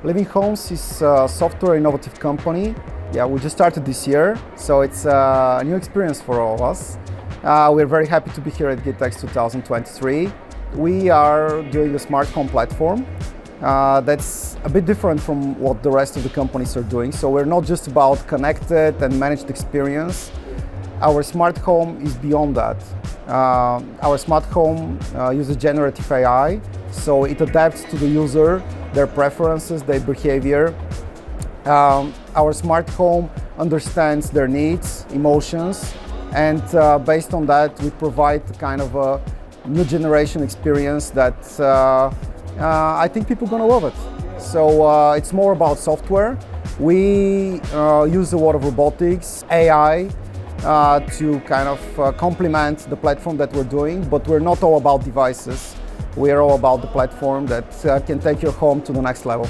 Living Homes is a software innovative company. Yeah, we just started this year, so it's a new experience for all of us. We're very happy to be here at GITEX 2023. We are doing a smart home platform that's a bit different from what the rest of the companies are doing. So we're not just about connected and managed experience. Our smart home is beyond that. Our smart home uses generative AI, so it adapts to the user, their preferences, their behavior. Our smart home understands their needs, emotions, and based on that, we provide kind of a new generation experience that I think people are going to love it. So it's more about software. We use a lot of robotics, AI, to kind of complement the platform that we're doing, but we're not all about devices. We are all about the platform that can take your home to the next level.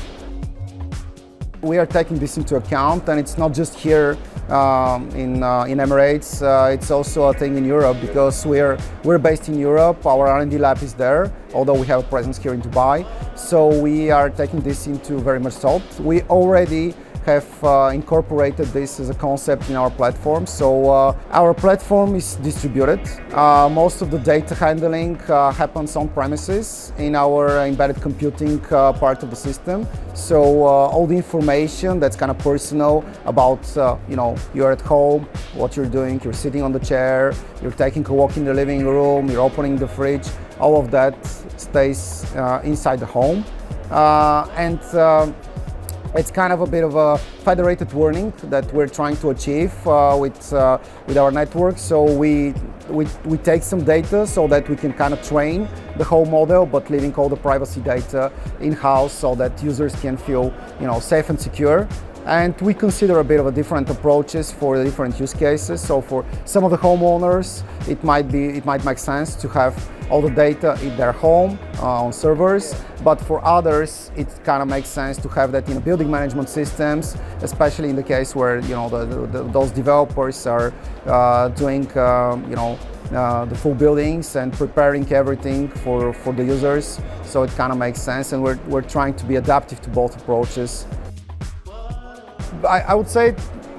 We are taking this into account, and it's not just here in Emirates. It's also a thing in Europe because we're based in Europe. Our R&D lab is there, although we have a presence here in Dubai. So we are taking this into very much thought. We already have incorporated this as a concept in our platform. So our platform is distributed. Most of the data handling happens on premises in our embedded computing part of the system. So all the information that's kind of personal about, you're at home, what you're doing, you're sitting on the chair, you're taking a walk in the living room, you're opening the fridge, all of that stays inside the home. It's kind of a bit of a federated learning that we're trying to achieve with our network. So we take some data so that we can kind of train the whole model, but leaving all the privacy data in-house so that users can feel, safe and secure. And we consider a bit of a different approaches for the different use cases. So for some of the homeowners, it might make sense to have all the data in their home on servers, but for others, it kind of makes sense to have that in building management systems, especially in the case where those developers are doing the full buildings and preparing everything for the users. So it kind of makes sense, and we're trying to be adaptive to both approaches. I would say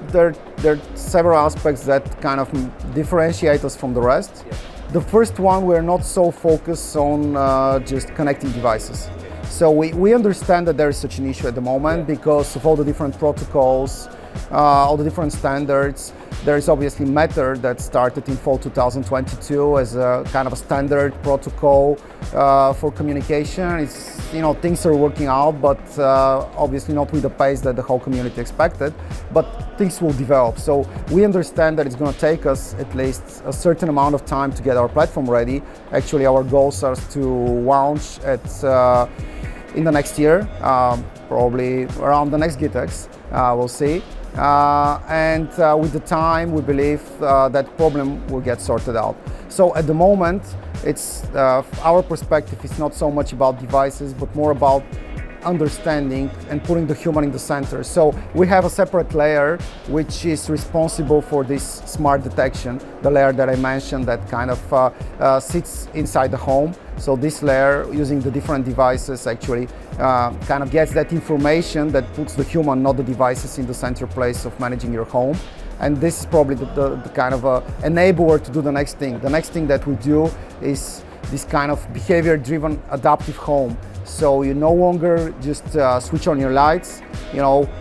there are several aspects that kind of differentiate us from the rest. The first one, we're not so focused on just connecting devices. So we understand that there is such an issue at the moment because of all the different protocols, all the different standards. There is obviously Matter that started in fall 2022 as a kind of a standard protocol for communication. It's, things are working out, but obviously not with the pace that the whole community expected, but things will develop. So we understand that it's going to take us at least a certain amount of time to get our platform ready. Actually, our goals are to launch in the next year, probably around the next GITEX, we'll see. With the time, we believe that problem will get sorted out. So at the moment, it's our perspective is not so much about devices, but more about understanding and putting the human in the center. So we have a separate layer which is responsible for this smart detection, the layer that I mentioned that kind of sits inside the home. So this layer, using the different devices, actually kind of gets that information that puts the human, not the devices, in the center place of managing your home. And this is probably the kind of enabler to do the next thing. The next thing that we do is this kind of behavior-driven adaptive home. So you no longer just switch on your lights,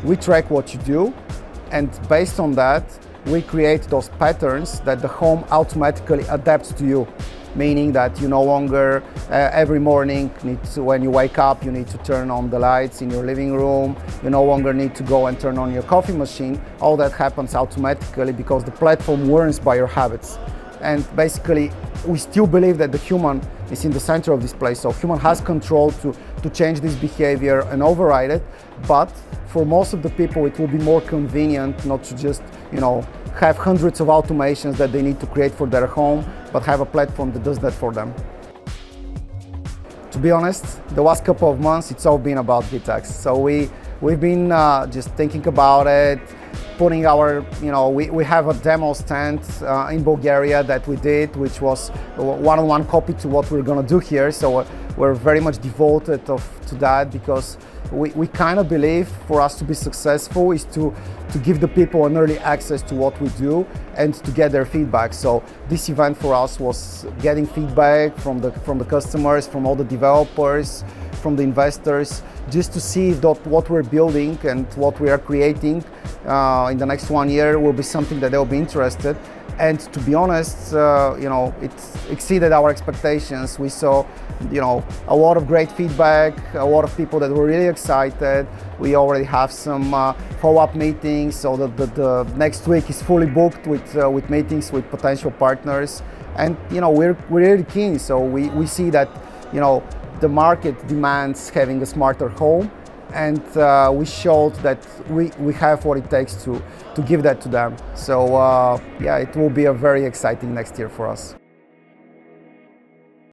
we track what you do, and based on that, we create those patterns that the home automatically adapts to you. Meaning that you no longer, every morning, when you wake up, you need to turn on the lights in your living room. You no longer need to go and turn on your coffee machine. All that happens automatically because the platform learns by your habits. And basically, we still believe that the human is in the center of this place. So human has control to change this behavior and override it. But for most of the people, it will be more convenient not to just, have hundreds of automations that they need to create for their home, but have a platform that does that for them. To be honest, the last couple of months, it's all been about GITEX. So we've been just thinking about it, putting our, we have a demo stand in Bulgaria that we did, which was one-on-one copy to what we're going to do here. So we're very much devoted to that, because we kind of believe for us to be successful is to give the people an early access to what we do and to get their feedback. So this event for us was getting feedback from the customers, from all the developers, from the investors, just to see if what we're building and what we are creating in the next 1 year will be something that they'll be interested. And to be honest, it exceeded our expectations. We saw, a lot of great feedback, a lot of people that were really excited. We already have some follow-up meetings, so the next week is fully booked with meetings with potential partners. And we're really keen. So we see that the market demands having a smarter home, and we showed that we have what it takes to give that to them. So yeah, it will be a very exciting next year for us.